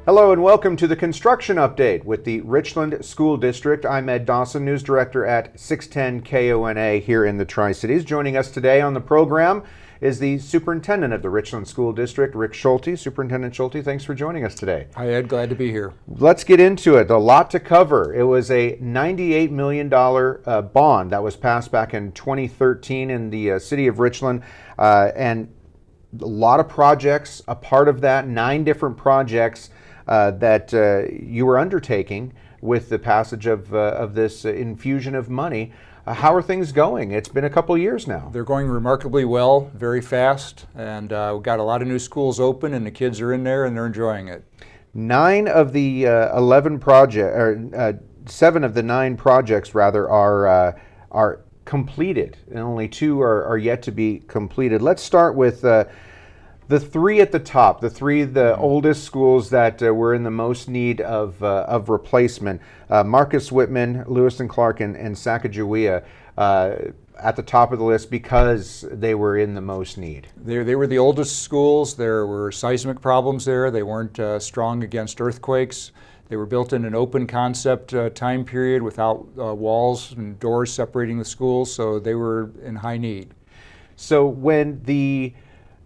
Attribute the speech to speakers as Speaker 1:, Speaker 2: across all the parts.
Speaker 1: Hello and welcome to the construction update with the Richland School District. I'm Ed Dawson, news director at 610 KONA here in the Tri-Cities. Joining us today on the program is the superintendent of the Richland School District, Rick Schulte. Superintendent Schulte, thanks for joining us today.
Speaker 2: Hi Ed, glad to be here.
Speaker 1: Let's get into it. A lot to cover. It was a $98 million bond that was passed back in 2013 in the city of Richland, and a lot of projects, a part of that, 9 different projects that you were undertaking with the passage of this infusion of money. How are things going? It's been a couple years now.
Speaker 2: They're going remarkably well, very fast, and we've got a lot of new schools open and the kids are in there and they're enjoying it.
Speaker 1: 9 of the 11 projects, or 7 of the 9 projects rather, are completed, and only 2 are yet to be completed. Let's start with the 3 at the top, the oldest schools that were in the most need of replacement. Marcus, Whitman, Lewis and Clark, and Sacagawea at the top of the list because they were in the most need.
Speaker 2: They were the oldest schools. There were seismic problems there. They weren't strong against earthquakes. They were built in an open concept time period without walls and doors separating the schools, so they were in high need.
Speaker 1: So when the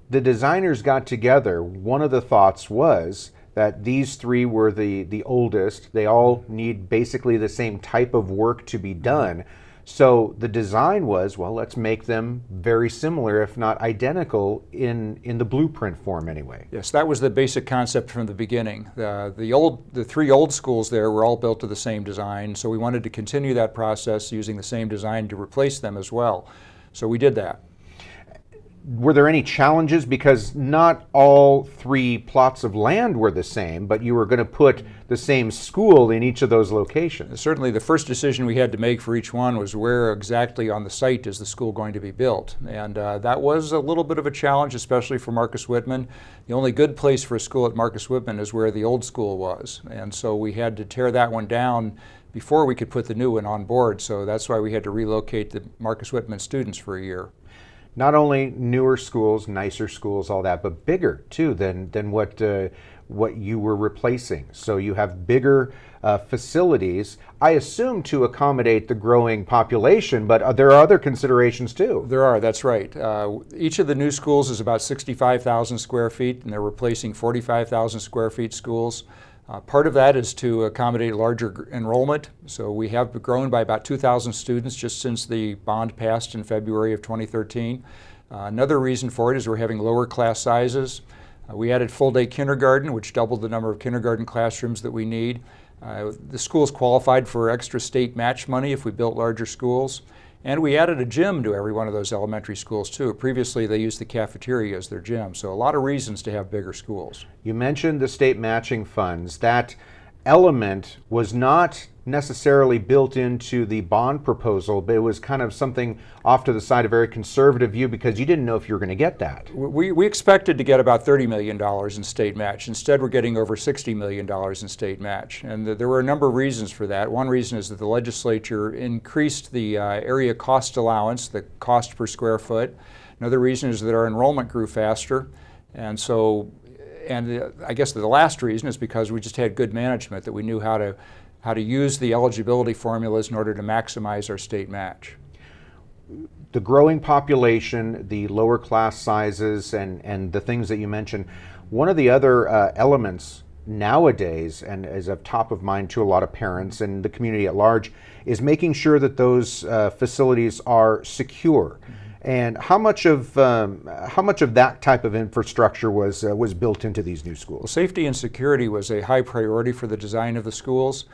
Speaker 1: designers got together, one of the thoughts was that these 3 were the oldest. They all need basically the same type of work to be done. So the design was, well, let's make them very similar, if not identical, in the blueprint form anyway.
Speaker 2: Yes, that was the basic concept from the beginning. The 3 old schools there were all built to the same design, so we wanted to continue that process using the same design to replace them as well. So we did that.
Speaker 1: Were there any challenges? Because not all 3 plots of land were the same, but you were going to put the same school in each of those locations.
Speaker 2: Certainly the first decision we had to make for each one was where exactly on the site is the school going to be built. And that was a little bit of a challenge, especially for Marcus Whitman. The only good place for a school at Marcus Whitman is where the old school was. And so we had to tear that one down before we could put the new one on board. So that's why we had to relocate the Marcus Whitman students for a year.
Speaker 1: Not only newer schools, nicer schools, all that, but bigger too than what you were replacing. So you have bigger facilities, I assume to accommodate the growing population, but there are other considerations too.
Speaker 2: There are, that's right. Each of the new schools is about 65,000 square feet, and they're replacing 45,000 square feet schools. Part of that is to accommodate larger enrollment. So we have grown by about 2,000 students just since the bond passed in February of 2013. Another reason for it is we're having lower class sizes. We added full-day kindergarten, which doubled the number of kindergarten classrooms that we need. The schools qualified for extra state match money if we built larger schools. And we added a gym to every one of those elementary schools too. Previously they used the cafeteria as their gym, so a lot of reasons to have bigger schools.
Speaker 1: You mentioned the state matching funds. That element was not necessarily built into the bond proposal, but it was kind of something off to the side, a very conservative view, because you didn't know if you were going to get that.
Speaker 2: We expected to get about $30 million in state match. Instead, we're getting over $60 million in state match. And there were a number of reasons for that. One reason is that the legislature increased the area cost allowance, the cost per square foot. Another reason is that our enrollment grew faster. And so, I guess the last reason is because we just had good management, that we knew how to use the eligibility formulas in order to maximize our state match.
Speaker 1: The growing population, the lower class sizes, and the things that you mentioned, one of the other elements nowadays, and is of top of mind to a lot of parents and the community at large, is making sure that those facilities are secure. And how much of that type of infrastructure was built into these new schools?
Speaker 2: Well, safety and security was a high priority for the design of the schools.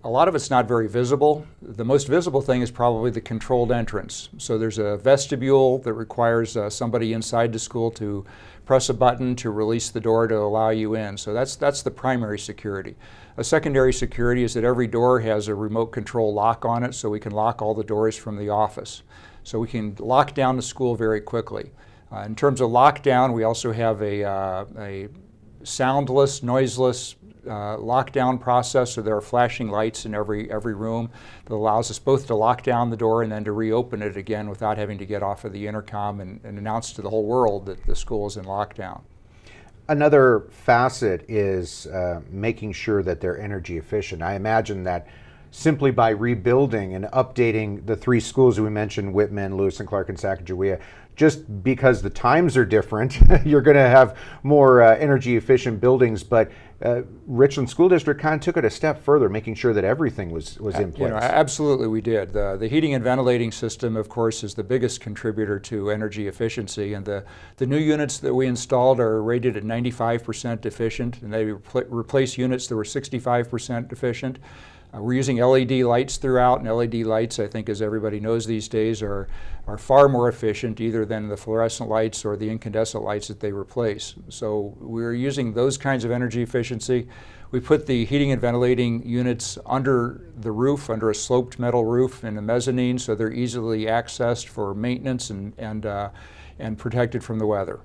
Speaker 2: A lot of it's not very visible. The most visible thing is probably the controlled entrance. So there's a vestibule that requires somebody inside the school to press a button to release the door to allow you in. So that's the primary security. A secondary security is that every door has a remote control lock on it, so we can lock all the doors from the office. So we can lock down the school very quickly. In terms of lockdown, we also have a soundless, noiseless lockdown process, so there are flashing lights in every room that allows us both to lock down the door and then to reopen it again without having to get off of the intercom and announce to the whole world that the school is in lockdown.
Speaker 1: Another facet is making sure that they're energy efficient. I imagine that simply by rebuilding and updating the three schools we mentioned, Whitman, Lewis and Clark, and Sacagawea, just because the times are different, you're going to have more energy efficient buildings. But Richland School District kind of took it a step further, making sure that everything was in place.
Speaker 2: Absolutely, we did. The heating and ventilating system, of course, is the biggest contributor to energy efficiency, and the new units that we installed are rated at 95% efficient, and they replace units that were 65% efficient. We're using LED lights throughout, and LED lights, I think, as everybody knows these days, are far more efficient either than the fluorescent lights or the incandescent lights that they replace. So we're using those kinds of energy efficiency. We put the heating and ventilating units under the roof, under a sloped metal roof in the mezzanine, so they're easily accessed for maintenance and protected from the weather.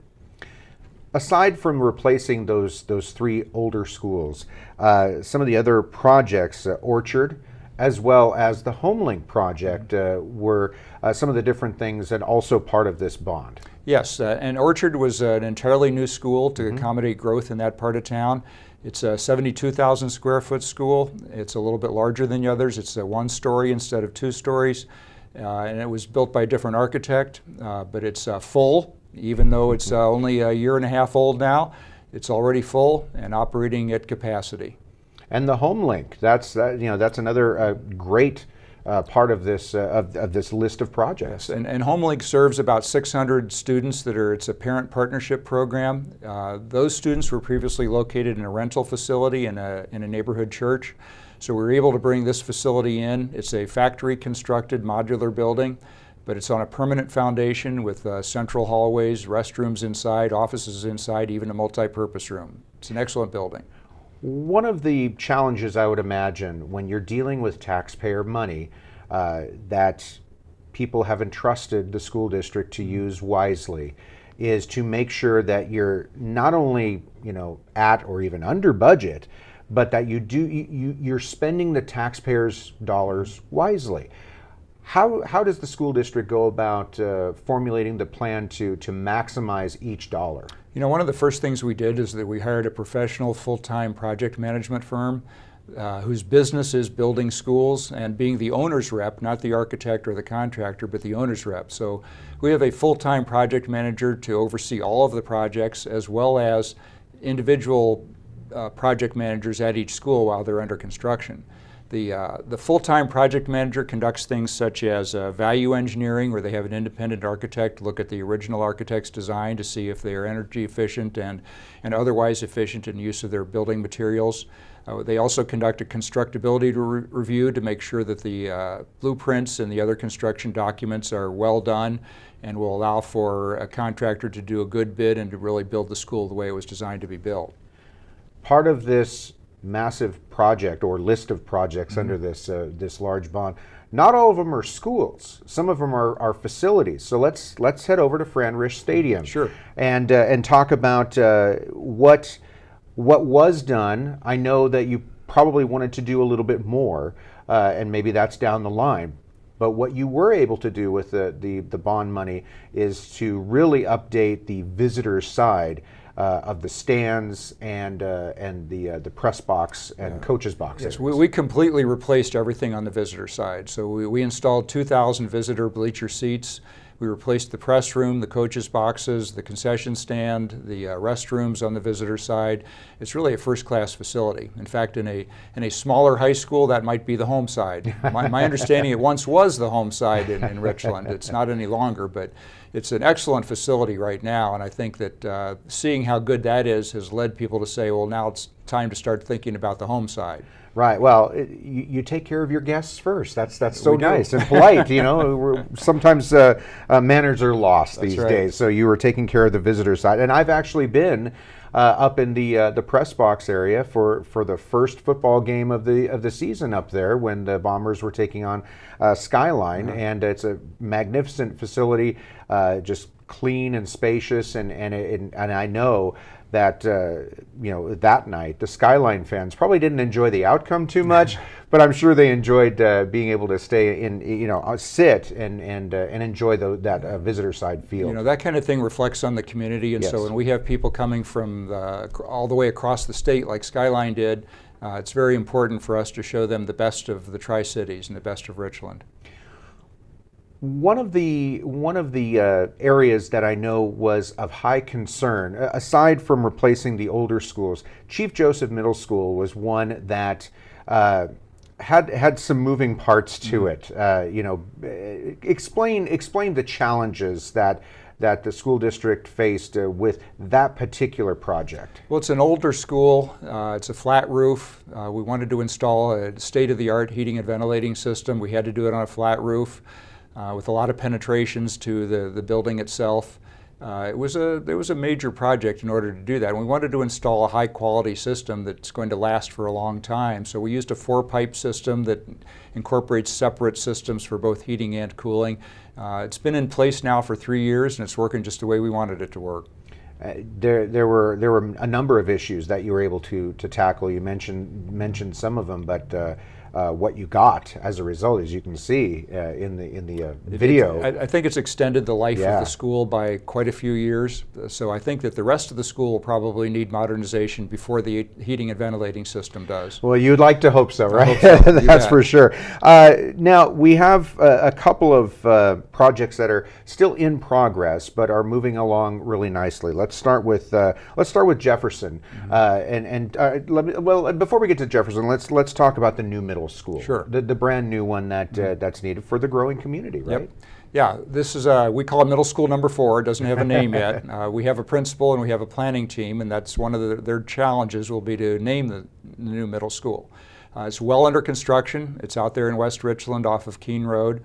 Speaker 1: Aside from replacing those three older schools, some of the other projects, Orchard, as well as the HomeLink project, were some of the different things and also part of this bond.
Speaker 2: Yes, and Orchard was an entirely new school to accommodate growth in that part of town. It's a 72,000 square foot school. It's a little bit larger than the others. It's a 1-story instead of 2 stories. And it was built by a different architect, but it's full. Even though it's only a year and a half old now, it's already full and operating at capacity.
Speaker 1: And the HomeLink, that's another great part of this list of projects.
Speaker 2: Yes, and HomeLink serves about 600 students it's a parent partnership program. Those students were previously located in a rental facility in a neighborhood church. So we were able to bring this facility in. It's a factory constructed modular building, but it's on a permanent foundation with central hallways, restrooms inside, offices inside, even a multi-purpose room. It's an excellent building.
Speaker 1: One of the challenges I would imagine when you're dealing with taxpayer money that people have entrusted the school district to use wisely is to make sure that you're not only at or even under budget, but that you're spending the taxpayers' dollars wisely. How does the school district go about formulating the plan to maximize each dollar?
Speaker 2: One of the first things we did is that we hired a professional full-time project management firm whose business is building schools and being the owner's rep, not the architect or the contractor, but the owner's rep. So we have a full-time project manager to oversee all of the projects, as well as individual project managers at each school while they're under construction. The full-time project manager conducts things such as value engineering, where they have an independent architect look at the original architect's design to see if they are energy efficient and otherwise efficient in use of their building materials. They also conduct a constructability review to make sure that the blueprints and the other construction documents are well done and will allow for a contractor to do a good bid and to really build the school the way it was designed to be built.
Speaker 1: Part of this massive project or list of projects under this large bond, not all of them are schools. Some of them are facilities. So let's head over to Fran Risch Stadium.
Speaker 2: Sure.
Speaker 1: And talk about what was done. I know that you probably wanted to do a little bit more, and maybe that's down the line. But what you were able to do with the bond money is to really update the visitor side of the stands and the press box and coaches box.
Speaker 2: Yes, we completely replaced everything on the visitor side. So we installed 2,000 visitor bleacher seats. We replaced the press room, the coaches boxes, the concession stand, the restrooms on the visitor side. It's really a first-class facility. In fact, in a smaller high school, that might be the home side. My understanding, it once was the home side in Richland. It's not any longer, but it's an excellent facility right now, and I think that seeing how good that is has led people to say, well, now it's time to start thinking about the home side.
Speaker 1: Right. Well, you take care of your guests first. That's so nice and polite. Sometimes manners are lost these days. So you were taking care of the visitor side, and I've actually been up in the press box area for the first football game of the season up there when the Bombers were taking on Skyline, and it's a magnificent facility, just clean and spacious, and I know that that night the Skyline fans probably didn't enjoy the outcome too much, but I'm sure they enjoyed being able to stay in, sit and enjoy that visitor side field.
Speaker 2: That kind of thing reflects on the community, and so when we have people coming from all the way across the state, like Skyline did, it's very important for us to show them the best of the Tri-Cities and the best of Richland.
Speaker 1: One of the areas that I know was of high concern, aside from replacing the older schools, Chief Joseph Middle School was one that had some moving parts to it. Explain the challenges that the school district faced with that particular project.
Speaker 2: Well, it's an older school. It's a flat roof. We wanted to install a state-of-the-art heating and ventilating system. We had to do it on a flat roof. With a lot of penetrations to the building itself. It was a major project in order to do that. And we wanted to install a high quality system that's going to last for a long time. So we used a 4-pipe system that incorporates separate systems for both heating and cooling. It's been in place now for 3 years, and it's working just the way we wanted it to work.
Speaker 1: There were a number of issues that you were able to tackle. You mentioned some of them, but what you got as a result, as you can see in the video.
Speaker 2: I think it's extended the life of the school by quite a few years. So I think that the rest of the school will probably need modernization before the heating and ventilating system does.
Speaker 1: Well, you'd like to hope so, right?
Speaker 2: I hope so.
Speaker 1: That's for sure. Now we have a couple of projects that are still in progress, but are moving along really nicely. Let's start with Jefferson. Before we get to Jefferson, let's talk about the new middle school.
Speaker 2: Sure.
Speaker 1: The brand new one that's needed for the growing community, right?
Speaker 2: Yep. Yeah, this is we call it middle school number 4. It doesn't have a name yet. We have a principal and we have a planning team, and that's one of their challenges will be to name the new middle school. It's well under construction. It's out there in West Richland off of Keene Road.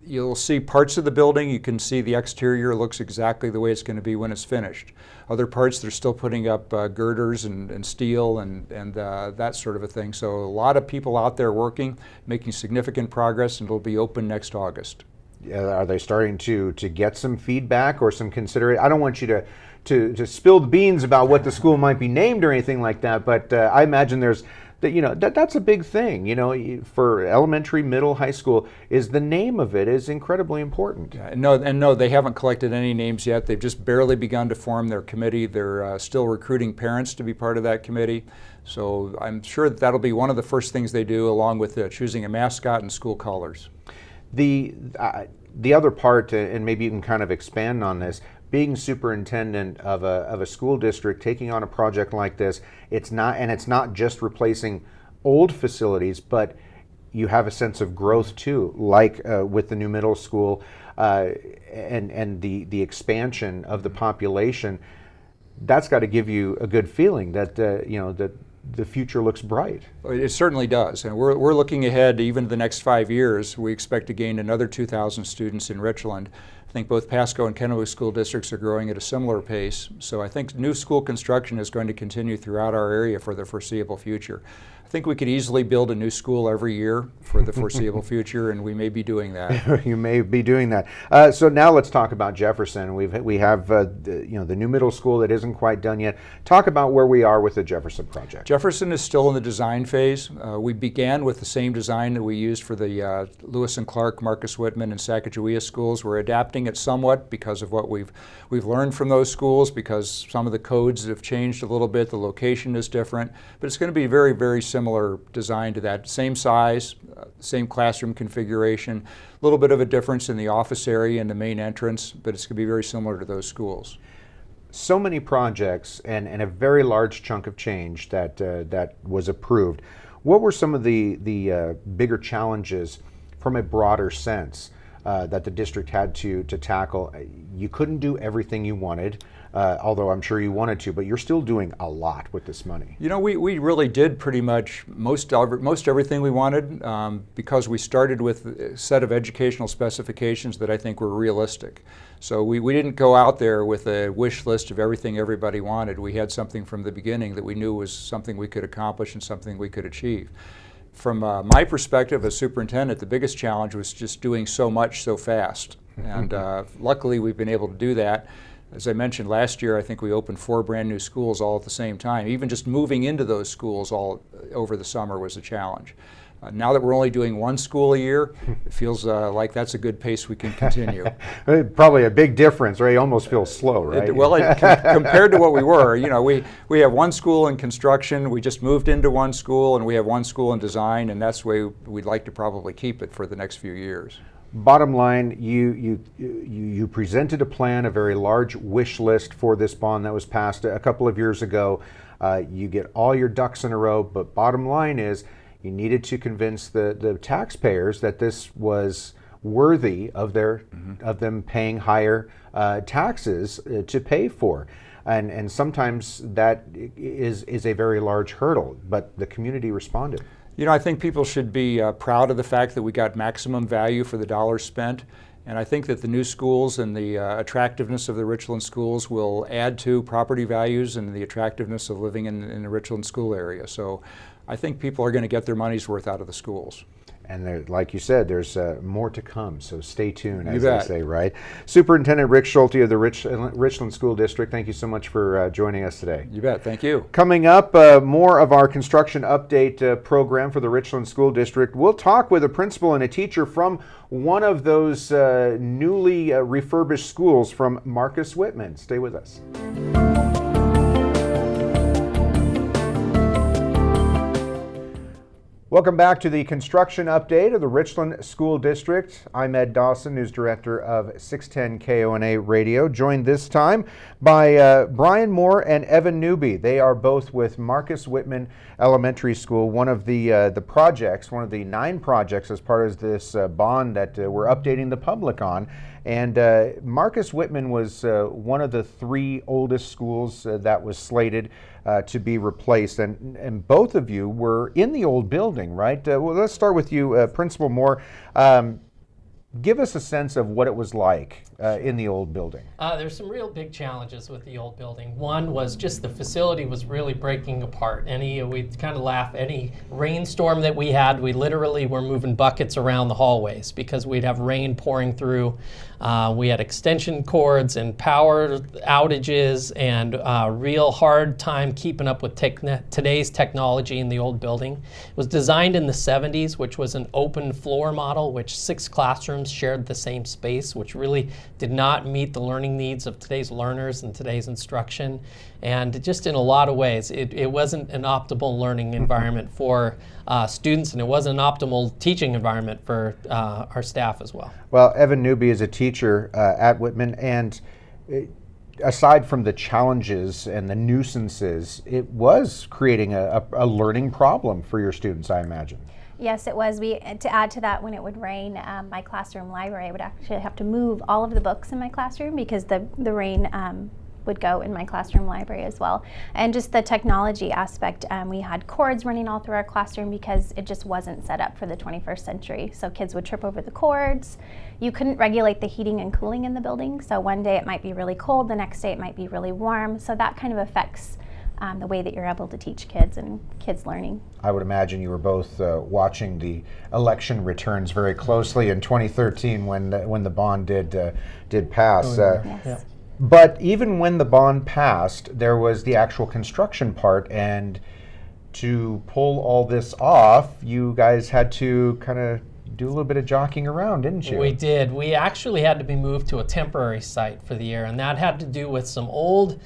Speaker 2: You'll see parts of the building. You can see the exterior looks exactly the way it's going to be when it's finished. Other parts, they're still putting up girders and steel and that sort of a thing. So a lot of people out there working, making significant progress, and it'll be open next August.
Speaker 1: Are they starting to get some feedback or some consideration? I don't want you to spill the beans about what the school might be named or anything like that, but I imagine there's that's a big thing, for elementary, middle, high school, is the name of it is incredibly important.
Speaker 2: Yeah, no, they haven't collected any names yet. They've just barely begun to form their committee. They're still recruiting parents to be part of that committee. So I'm sure that'll be one of the first things they do, along with choosing a mascot and school colors.
Speaker 1: The other part, and maybe you can kind of expand on this, being superintendent of a school district, taking on a project like this, it's not just replacing old facilities, but you have a sense of growth too, like with the new middle school and the expansion of the population. That's got to give you a good feeling that that the future looks bright.
Speaker 2: It certainly does, and we're looking ahead even the next 5 years. We expect to gain another 2,000 students in Richland. I think both Pasco and Kennewick school districts are growing at a similar pace, so I think new school construction is going to continue throughout our area for the foreseeable future. I think we could easily build a new school every year for the foreseeable future, and we may be doing that.
Speaker 1: You may be doing that. So now let's talk about Jefferson. We have the new middle school that isn't quite done yet. Talk about where we are with the Jefferson project.
Speaker 2: Jefferson is still in the design phase. We began with the same design that we used for the Lewis and Clark, Marcus Whitman, and Sacagawea schools. We're adapting it somewhat because of what we've learned from those schools, because some of the codes have changed a little bit. The location is different, but it's going to be very, very similar design to that. Same size, same classroom configuration, a little bit of a difference in the office area and the main entrance, but it's going to be very similar to those schools.
Speaker 1: So many projects and a very large chunk of change that was approved. What were some of the bigger challenges from a broader sense that the district had to tackle? You couldn't do everything you wanted, although I'm sure you wanted to, but you're still doing a lot with this money.
Speaker 2: We really did pretty much most everything we wanted because we started with a set of educational specifications that I think were realistic. So we didn't go out there with a wish list of everything everybody wanted. We had something from the beginning that we knew was something we could accomplish and something we could achieve. From my perspective as superintendent, the biggest challenge was just doing so much so fast. And luckily we've been able to do that. As I mentioned last year, I think we opened 4 brand new schools all at the same time. Even just moving into those schools all over the summer was a challenge. Now that we're only doing 1 school a year, it feels like that's a good pace we can continue.
Speaker 1: Probably a big difference, right? You almost feel slow, right?
Speaker 2: Compared to what we were, you know, we have 1 school in construction, we just moved into 1 school, and we have 1 school in design, and that's the way we'd like to probably keep it for the next few years.
Speaker 1: Bottom line, you presented a plan, a very large wish list for this bond that was passed a couple of years ago. You get all your ducks in a row, but bottom line is you needed to convince the taxpayers that this was worthy of of them paying higher taxes to pay for. And sometimes that is a very large hurdle, but the community responded.
Speaker 2: You know, I think people should be proud of the fact that we got maximum value for the dollars spent. And I think that the new schools and the attractiveness of the Richland schools will add to property values and the attractiveness of living in the Richland school area. So I think people are going to get their money's worth out of the schools.
Speaker 1: And there, like you said, there's more to come, so stay tuned, as
Speaker 2: You
Speaker 1: they
Speaker 2: bet.
Speaker 1: say, right? Superintendent Rick Schulte of the Richland School District, thank you so much for joining us today.
Speaker 2: You bet. Thank you.
Speaker 1: Coming up, more of our construction update program for the Richland School District. We'll talk with a principal and a teacher from one of those newly refurbished schools from Marcus Whitman. Stay with us. Welcome back to the construction update of the Richland School District. I'm Ed Dawson, News Director of 610 KONA Radio, joined this time by Brian Moore and Evan Newby. They are both with Marcus Whitman Elementary School, one of the projects, one of the 9 projects as part of this bond that we're updating the public on. And Marcus Whitman was one of the 3 oldest schools that was slated to be replaced. And both of you were in the old building, right? Well, let's start with you, Principal Moore. Give us a sense of what it was like in the old building.
Speaker 3: There's some real big challenges with the old building. One was just the facility was really breaking apart. We kind of laugh, any rainstorm that we had, we literally were moving buckets around the hallways because we'd have rain pouring through. We had extension cords and power outages and real hard time keeping up with today's technology in the old building. It was designed in the 70s, which was an open floor model, which 6 classrooms shared the same space, which really did not meet the learning needs of today's learners and today's instruction. And just in a lot of ways, it wasn't an optimal learning environment for students, and it wasn't an optimal teaching environment for our staff as well.
Speaker 1: Well, Evan Newby is a teacher at Whitman, and aside from the challenges and the nuisances, it was creating a learning problem for your students, I imagine.
Speaker 4: Yes, it was. To add to that, when it would rain, my classroom library, I would actually have to move all of the books in my classroom because the rain would go in my classroom library as well. And just the technology aspect, we had cords running all through our classroom because it just wasn't set up for the 21st century. So kids would trip over the cords. You couldn't regulate the heating and cooling in the building. So one day it might be really cold, the next day it might be really warm. So that kind of affects the way that you're able to teach kids and kids learning.
Speaker 1: I would imagine you were both watching the election returns very closely in 2013 when the bond did pass.
Speaker 4: Yes.
Speaker 3: Yeah.
Speaker 1: But even when the bond passed, there was the actual construction part, and to pull all this off, you guys had to kind of do a little bit of jockeying around, didn't you?
Speaker 3: We did. We actually had to be moved to a temporary site for the year, and that had to do with some old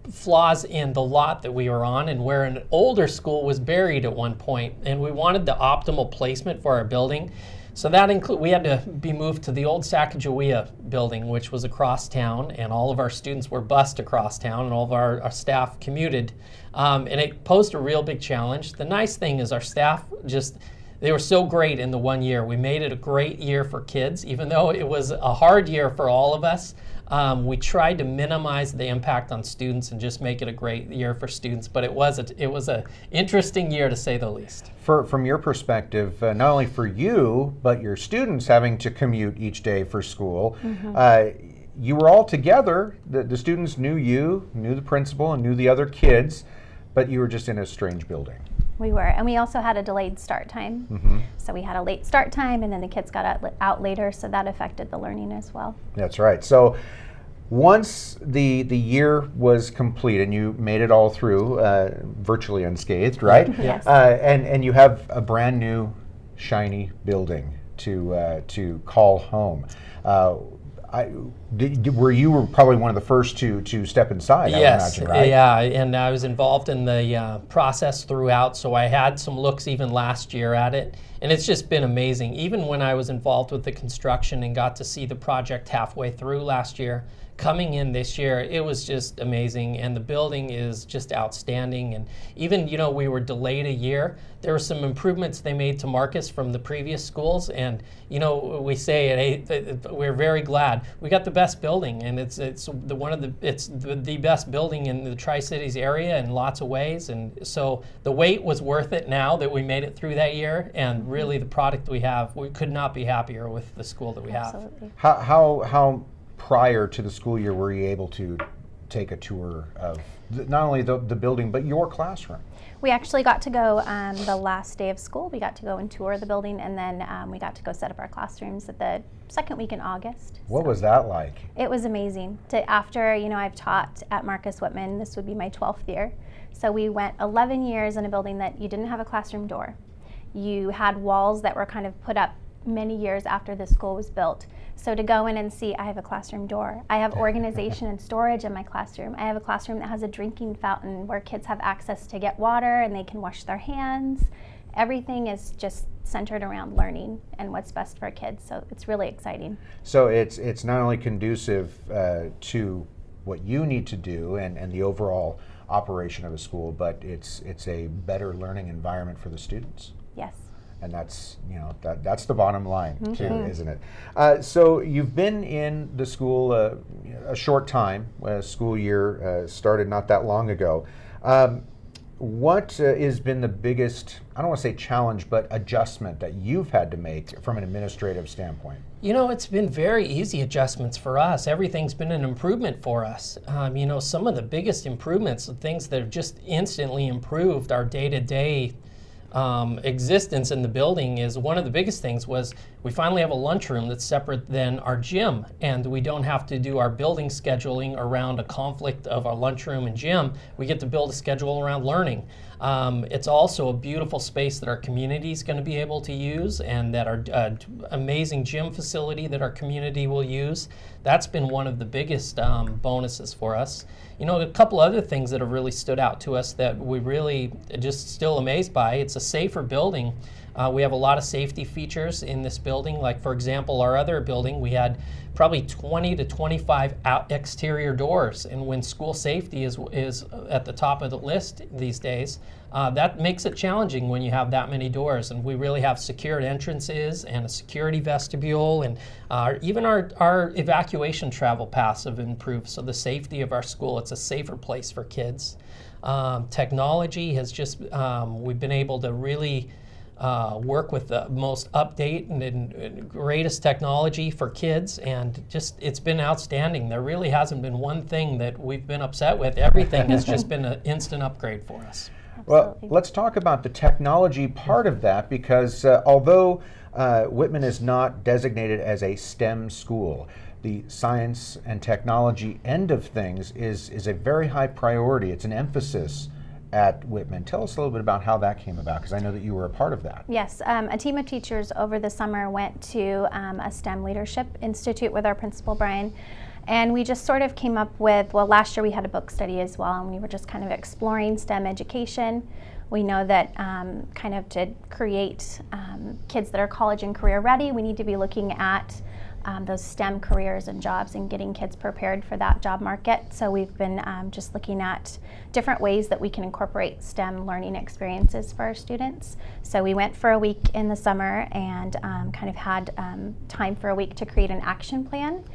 Speaker 3: flaws in the lot that we were on, and where an older school was buried at one point, and we wanted the optimal placement for our building. So that we had to be moved to the old Sacagawea building, which was across town, and all of our students were bused across town, and all of our staff commuted. And it posed a real big challenge. The nice thing is our staff they were so great in the 1 year. We made it a great year for kids, even though it was a hard year for all of us. We tried to minimize the impact on students and just make it a great year for students, but it was a interesting year to say the least.
Speaker 1: From your perspective, not only for you, but your students having to commute each day for school, you were all together. The students knew you, knew the principal, and knew the other kids, but you were just in a strange building.
Speaker 4: We were, and we also had a delayed start time. So we had a late start time, and then the kids got out later, so that affected the learning as well.
Speaker 1: That's right. So Once the year was complete and you made it all through, virtually unscathed, right?
Speaker 4: Yes.
Speaker 1: And you have a brand new, shiny building to call home. Were you probably one of the first to step inside? I would
Speaker 3: Yes,
Speaker 1: imagine, right?
Speaker 3: yeah, and I was involved in the process throughout, so I had some looks even last year at it, and it's just been amazing. Even when I was involved with the construction and got to see the project halfway through last year, coming in this year, it was just amazing, and the building is just outstanding. And even, you know, we were delayed a year. There were some improvements they made to Marcus from the previous schools, and you know, we say we're very glad we got the best building, and it's the best building in the Tri-Cities area in lots of ways. And so the wait was worth it now that we made it through that year, and really the product we have, we could not be happier with the school that we have.
Speaker 4: Absolutely.
Speaker 1: How prior to the school year were you able to take a tour of not only the building but your classroom?
Speaker 4: We actually got to go the last day of school. We got to go and tour the building, and then we got to go set up our classrooms at the second week in August.
Speaker 1: What was that like?
Speaker 4: It was amazing. After, you know, I've taught at Marcus Whitman, this would be my 12th year. So we went 11 years in a building that you didn't have a classroom door. You had walls that were kind of put up many years after the school was built. So to go in and see, I have a classroom door. I have organization and storage in my classroom. I have a classroom that has a drinking fountain where kids have access to get water and they can wash their hands. Everything is just centered around learning and what's best for kids. So it's really exciting.
Speaker 1: So it's not only conducive to what you need to do and the overall operation of a school, but it's a better learning environment for the students.
Speaker 4: Yes.
Speaker 1: And that's, you know, that's the bottom line too, isn't it? So you've been in the school a short time. School year started not that long ago. What has been the biggest, I don't want to say challenge, but adjustment that you've had to make from an administrative standpoint?
Speaker 3: You know, it's been very easy adjustments for us. Everything's been an improvement for us. You know, some of the biggest improvements, the things that have just instantly improved our day-to-day existence in the building, is one of the biggest things was we finally have a lunchroom that's separate than our gym, and we don't have to do our building scheduling around a conflict of our lunchroom and gym. We get to build a schedule around learning. It's also a beautiful space that our community is going to be able to use, and that our amazing gym facility that our community will use. That's been one of the biggest bonuses for us. You know, a couple other things that have really stood out to us that we really just still amazed by. It's a safer building. We have a lot of safety features in this building. Like, for example, our other building, we had probably 20 to 25 exterior doors. And when school safety is at the top of the list these days, that makes it challenging when you have that many doors. And we really have secured entrances and a security vestibule, and even our evacuation travel paths have improved. So the safety of our school, it's a safer place for kids. Technology has just, we've been able to really work with the most update and greatest technology for kids, and just it's been outstanding. There really hasn't been one thing that we've been upset with. Everything has just been an instant upgrade for us.
Speaker 1: Well, let's talk about the technology part of that, because although Whitman is not designated as a STEM school, the science and technology end of things is a very high priority. It's an emphasis at Whitman. Tell us a little bit about how that came about, because I know that you were a part of that.
Speaker 4: Yes, a team of teachers over the summer went to a STEM Leadership Institute with our principal, Brian, and we just sort of came up with, well, last year we had a book study as well, and we were just kind of exploring STEM education. We know that kind of to create kids that are college and career ready, we need to be looking at those STEM careers and jobs and getting kids prepared for that job market. So we've been just looking at different ways that we can incorporate STEM learning experiences for our students. So we went for a week in the summer and kind of had time for a week to create an action plan.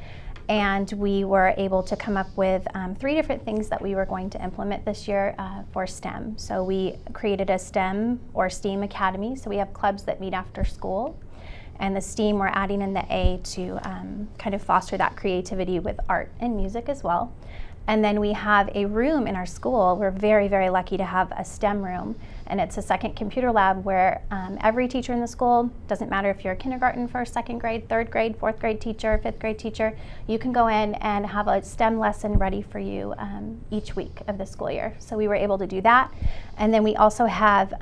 Speaker 4: And we were able to come up with 3 different things that we were going to implement this year for STEM. So we created a STEM or STEAM Academy. So we have clubs that meet after school. And the STEAM, we're adding in the A to kind of foster that creativity with art and music as well. And then we have a room in our school. We're very, very lucky to have a STEM room. And it's a second computer lab where every teacher in the school, doesn't matter if you're a kindergarten, first, second grade, third grade, fourth grade teacher, fifth grade teacher, you can go in and have a STEM lesson ready for you each week of the school year. So we were able to do that. And then we also have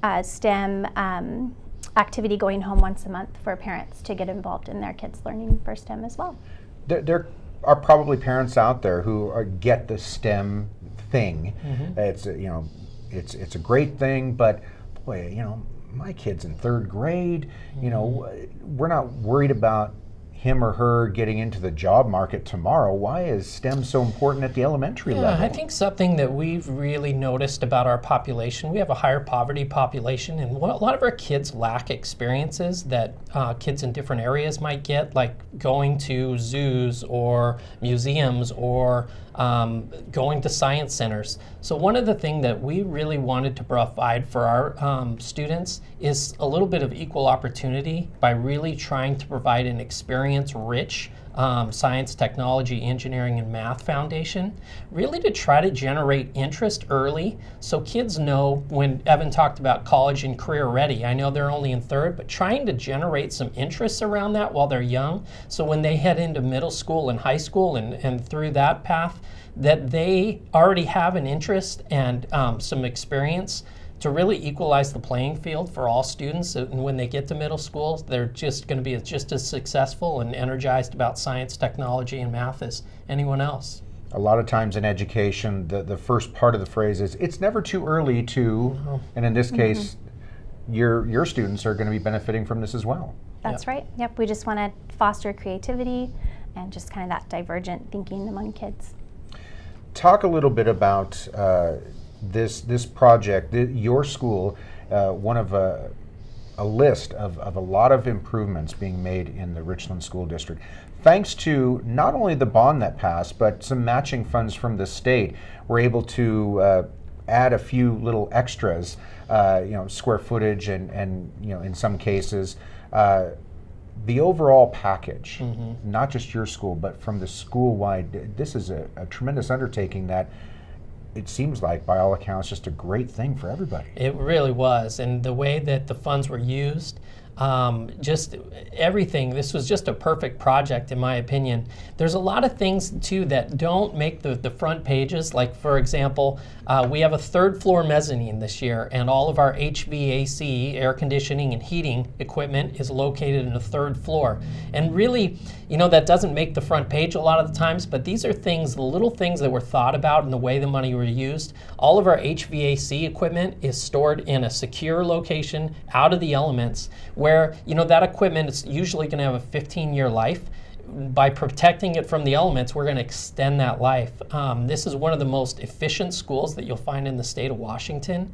Speaker 4: a STEM activity going home once a month for parents to get involved in their kids learning for STEM as well.
Speaker 1: There are probably parents out there who get the STEM thing. It's it's a great thing, but boy, my kid's in third grade. We're not worried about him or her getting into the job market tomorrow. Why is STEM so important at the elementary level?
Speaker 3: I think something that we've really noticed about our population, we have a higher poverty population, and a lot of our kids lack experiences that kids in different areas might get, like going to zoos or museums or going to science centers. So one of the things that we really wanted to provide for our students is a little bit of equal opportunity by really trying to provide an experience-rich science, technology, engineering, and math foundation, really to try to generate interest early so kids know, when Evan talked about college and career ready, I know they're only in third, but trying to generate some interest around that while they're young, so when they head into middle school and high school and through that path, that they already have an interest and some experience to really equalize the playing field for all students. And when they get to middle school, they're just going to be just as successful and energized about science, technology, and math as anyone else.
Speaker 1: A lot of times in education, the first part of the phrase is, it's never too early to, and in this case, your students are going to be benefiting from this as well.
Speaker 4: That's right. Yep, we just want to foster creativity and just kind of that divergent thinking among kids.
Speaker 1: Talk a little bit about this project, your school, one of a list of a lot of improvements being made in the Richland School District. Thanks to not only the bond that passed, but some matching funds from the state, we're able to add a few little extras, square footage and in some cases, the overall package, not just your school, but from the school-wide, this is a tremendous undertaking that it seems like, by all accounts, just a great thing for everybody.
Speaker 3: It really was, and the way that the funds were used, just everything, this was just a perfect project in my opinion. There's a lot of things too that don't make the front pages, like for example, we have a third floor mezzanine this year, and all of our HVAC, air conditioning and heating equipment is located in the third floor. And really, that doesn't make the front page a lot of the times, but these are things, the little things that were thought about in the way the money were used. All of our HVAC equipment is stored in a secure location out of the elements, where that equipment is usually going to have a 15-year life. By protecting it from the elements, we're going to extend that life. This is one of the most efficient schools that you'll find in the state of Washington.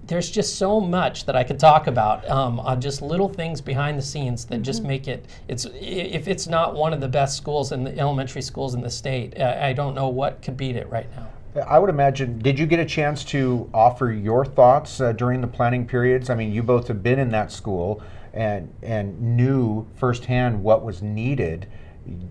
Speaker 3: There's just so much that I could talk about on just little things behind the scenes that just make it, if it's not one of the best schools in the elementary schools in the state, I don't know what could beat it right now.
Speaker 1: I would imagine, did you get a chance to offer your thoughts during the planning periods? I mean, you both have been in that school and knew firsthand what was needed.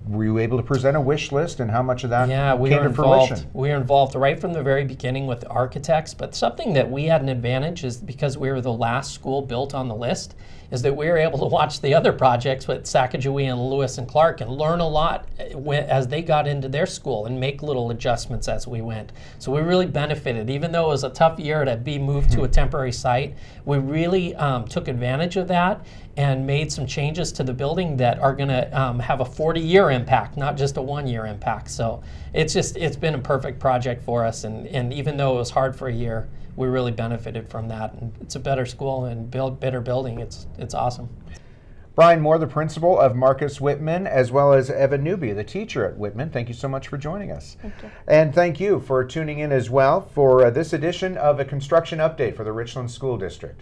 Speaker 1: Were you able to present a wish list, and how much of that came to fruition?
Speaker 3: We were involved right from the very beginning with the architects, but something that we had an advantage is because we were the last school built on the list, is that we were able to watch the other projects with Sacagawea and Lewis and Clark and learn a lot as they got into their school and make little adjustments as we went. So we really benefited. Even though it was a tough year to be moved to a temporary site, we really took advantage of that and made some changes to the building that are going to have a 40-year impact, not just a 1-year impact. So it's been a perfect project for us, and even though it was hard for a year, we really benefited from that. And it's a better school and better building. It's awesome.
Speaker 1: Brian Moore, the principal of Marcus Whitman, as well as Evan Newby, the teacher at Whitman. Thank you so much for joining us.
Speaker 4: Thank you.
Speaker 1: And thank you for tuning in as well for this edition of a construction update for the Richland School District.